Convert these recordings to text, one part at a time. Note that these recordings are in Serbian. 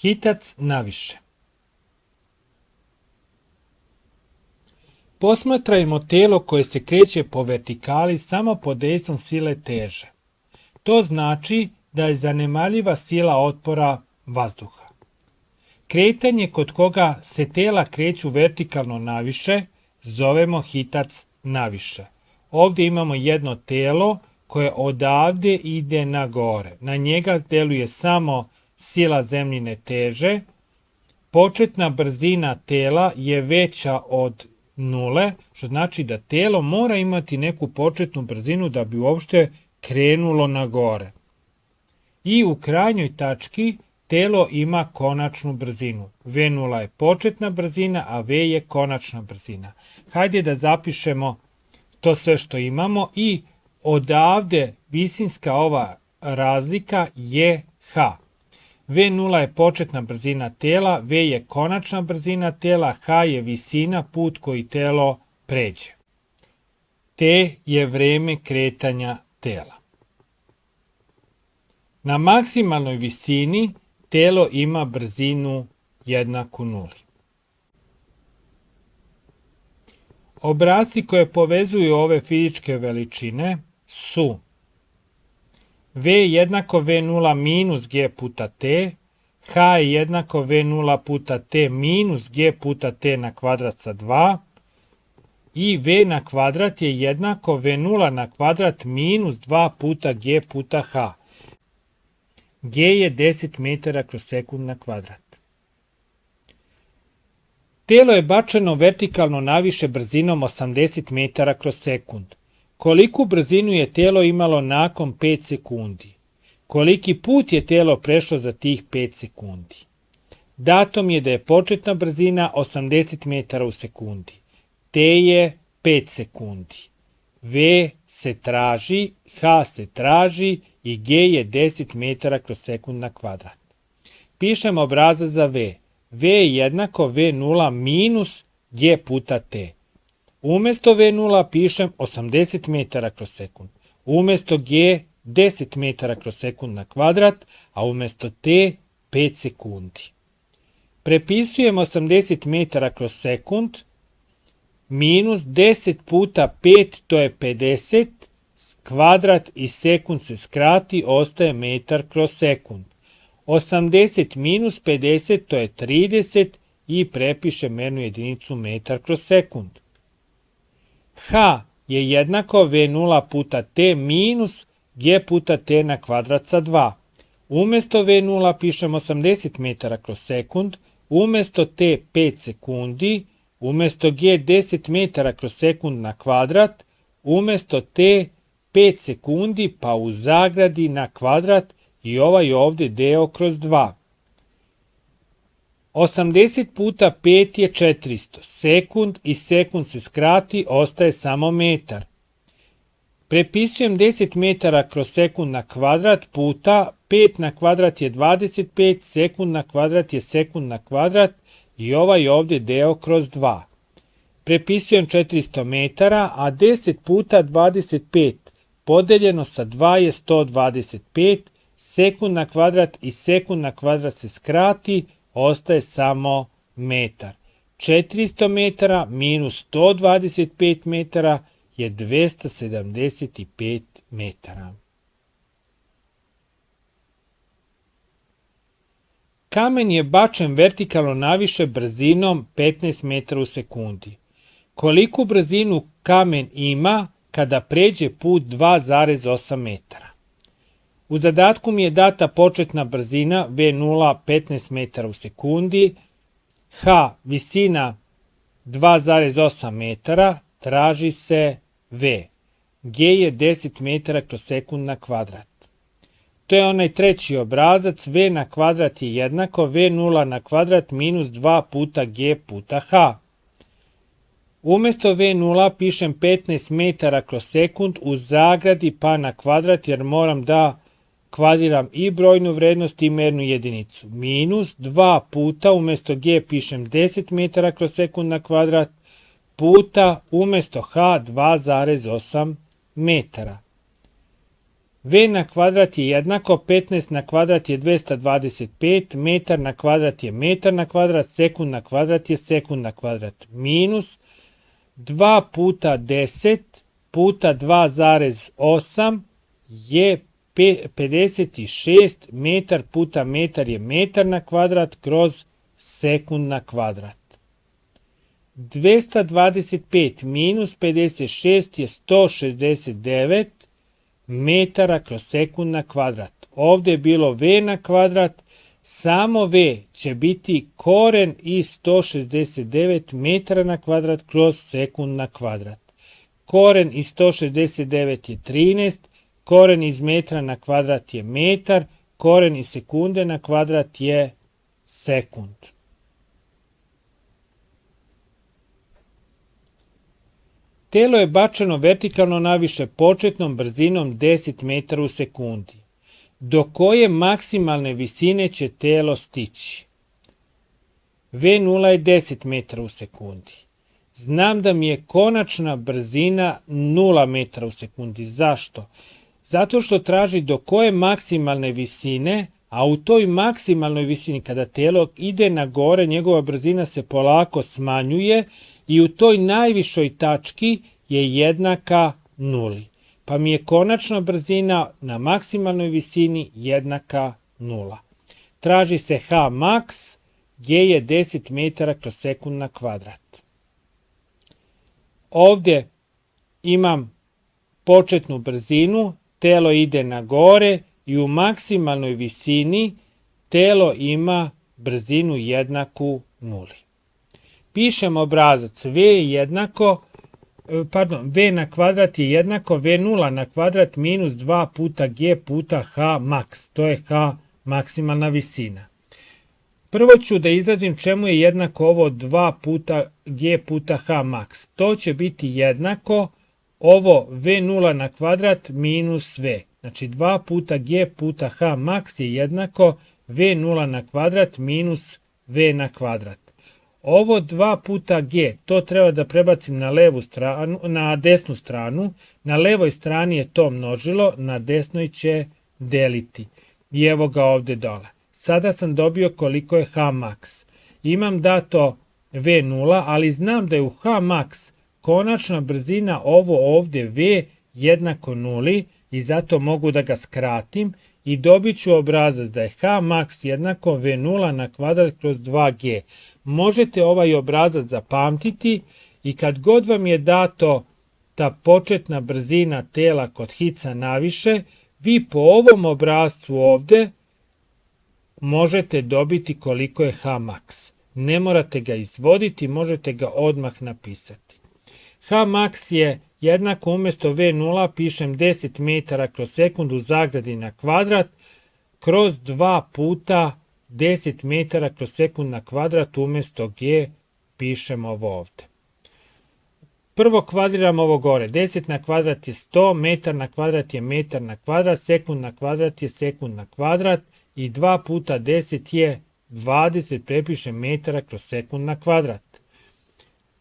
Hitac naviše. Posmatrajmo telo koje se kreće po vertikali samo pod dejstvom sile teže. To znači da je zanemarljiva sila otpora vazduha. Kretanje kod koga se tela kreću vertikalno naviše zovemo hitac naviše. Ovdje imamo jedno telo koje odavde ide na gore. Na njega deluje samo sila zemljine teže. Početna brzina tela je veća od nule, što znači da telo mora imati neku početnu brzinu da bi uopšte krenulo na gore. I u krajnjoj tački telo ima konačnu brzinu. V0 je početna brzina, a V je konačna brzina. Hajde da zapišemo to sve što imamo i odavde visinska ova razlika je h. V0 je početna brzina tela, V je konačna brzina tela, h je visina, put koji telo pređe. T je vreme kretanja tela. Na maksimalnoj visini telo ima brzinu jednaku nuli. Obrasci koje povezuju ove fizičke veličine su V jednako V0 minus G puta T, H je jednako V0 puta T minus G puta T na kvadrat sa 2 i V na kvadrat je jednako V0 na kvadrat minus 2 puta G puta H. G je 10 metara kroz sekund na kvadrat. Telo je bačeno vertikalno naviše brzinom 80 metara kroz sekund. Koliku brzinu je telo imalo nakon 5 sekundi? Koliki put je telo prešlo za tih 5 sekundi? Datum je da je početna brzina 80 metara u sekundi. T je 5 sekundi. V se traži, H se traži i G je 10 metara kroz sekund na kvadrat. Pišemo obrazac za V. V je jednako V0 minus G puta T. Umesto V0 pišem 80 metara kroz sekund. Umesto G 10 metara kroz sekund na kvadrat, a umesto T 5 sekundi. Prepisujem 80 metara kroz sekund minus 10 puta 5, to je 50, kvadrat i sekund se skrati, ostaje metar kroz sekund. 80 minus 50, to je 30 i prepišem mernu jedinicu metar kroz sekund. H je jednako V0 puta T minus G puta T na kvadrat sa 2. Umesto V0 pišem 80 metara kroz sekund, umesto T 5 sekundi, umesto G 10 metara kroz sekund na kvadrat, umesto T 5 sekundi pa u zagradi na kvadrat i ovaj ovdje deo kroz 2. 80 puta 5 je 400. Sekund i sekund se skrati, ostaje samo metar. Prepisujem 10 metara kroz sekund na kvadrat puta 5 na kvadrat je 25, sekund na kvadrat je sekund na kvadrat i ovaj ovdje deo kroz 2. Prepisujem 400 metara, a 10 puta 25 podeljeno sa 2 je 125, sekund na kvadrat i sekund na kvadrat se skrati, ostaje samo metar. 400 metara minus 125 metara je 275 metara. Kamen je bačen vertikalno naviše brzinom 15 metara u sekundi. Koliku brzinu kamen ima kada pređe put 2,8 metara? U zadatku mi je data početna brzina V0 15 metara u sekundi, H visina 2,8 metara, traži se V. G je 10 metara kroz sekund na kvadrat. To je onaj treći obrazac, V na kvadrat je jednako V0 na kvadrat minus 2 puta G puta H. Umesto V0 pišem 15 metara kroz sekund u zagradi pa na kvadrat jer moram da kvadriram i brojnu vrednost i mernu jedinicu. Minus 2 puta, umesto G pišem 10 metara kroz sekund na kvadrat, puta umesto H 2,8 metara. V na kvadrat je jednako 15 na kvadrat je 225, metar na kvadrat je metar na kvadrat, sekund na kvadrat je sekund na kvadrat, minus 2 puta 10 puta 2,8 je 56, metar puta metar je metar na kvadrat kroz sekund na kvadrat. 225 minus 56 je 169 metara kroz sekund na kvadrat. Ovdje je bilo V na kvadrat, samo V će biti koren iz 169 metara na kvadrat kroz sekund na kvadrat. Koren iz 169 je 13, koren iz metra na kvadrat je metar, koren iz sekunde na kvadrat je sekund. Telo je bačeno vertikalno naviše početnom brzinom 10 metara u sekundi. Do koje maksimalne visine će telo stići? V0 je 10 metara u sekundi. Znam da mi je konačna brzina 0 metara u sekundi. Zašto? Zato što traži do koje maksimalne visine, a u toj maksimalnoj visini kada telo ide na gore, njegova brzina se polako smanjuje i u toj najvišoj tački je jednaka 0. Pa mi je konačna brzina na maksimalnoj visini jednaka 0. Traži se H max, gdje je 10 metara kroz sekund na kvadrat. Ovdje imam početnu brzinu, telo ide na gore i u maksimalnoj visini telo ima brzinu jednaku 0. Pišem obrazac V na kvadrat je jednako V0 na kvadrat minus 2 puta G puta H max. To je H maksimalna visina. Prvo ću da izrazim čemu je jednako ovo 2 puta G puta H max. To će biti jednako ovo V0 na kvadrat minus V. Znači 2 puta G puta H max je jednako V0 na kvadrat minus V na kvadrat. Ovo 2 puta G, to treba da prebacim na desnu stranu. Na levoj strani je to množilo, na desnoj će deliti. I evo ga ovdje dole. Sada sam dobio koliko je H max. Imam dato V0, ali znam da je u H max konačna brzina ovo ovdje V jednako 0 i zato mogu da ga skratim i dobit ću obrazac da je H max jednako V0 na kvadrat kroz 2G. Možete ovaj obrazac zapamtiti i kad god vam je dato ta početna brzina tela kod hica naviše, vi po ovom obrazcu ovdje možete dobiti koliko je H max. Ne morate ga izvoditi, možete ga odmah napisati. H max je jednako umjesto V0 pišem 10 metara kroz sekundu u zagradi na kvadrat kroz 2 puta 10 metara kroz sekund na kvadrat umjesto G pišem ovo ovdje. Prvo kvadriram ovo gore. 10 na kvadrat je 100, metar na kvadrat je metar na kvadrat, sekund na kvadrat je sekund na kvadrat i 2 puta 10 je 20, prepišem metara kroz sekund na kvadrat.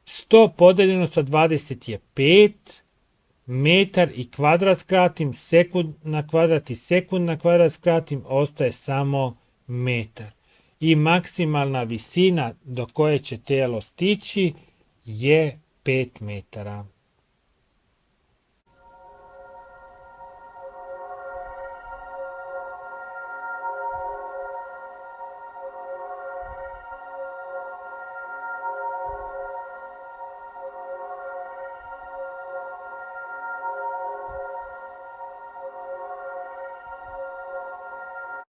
100 podeljeno sa 20 je 5, metar i kvadrat skratim, sekund na kvadrat i sekund na kvadrat skratim, ostaje samo metar. I maksimalna visina do koje će telo stići je 5 metara.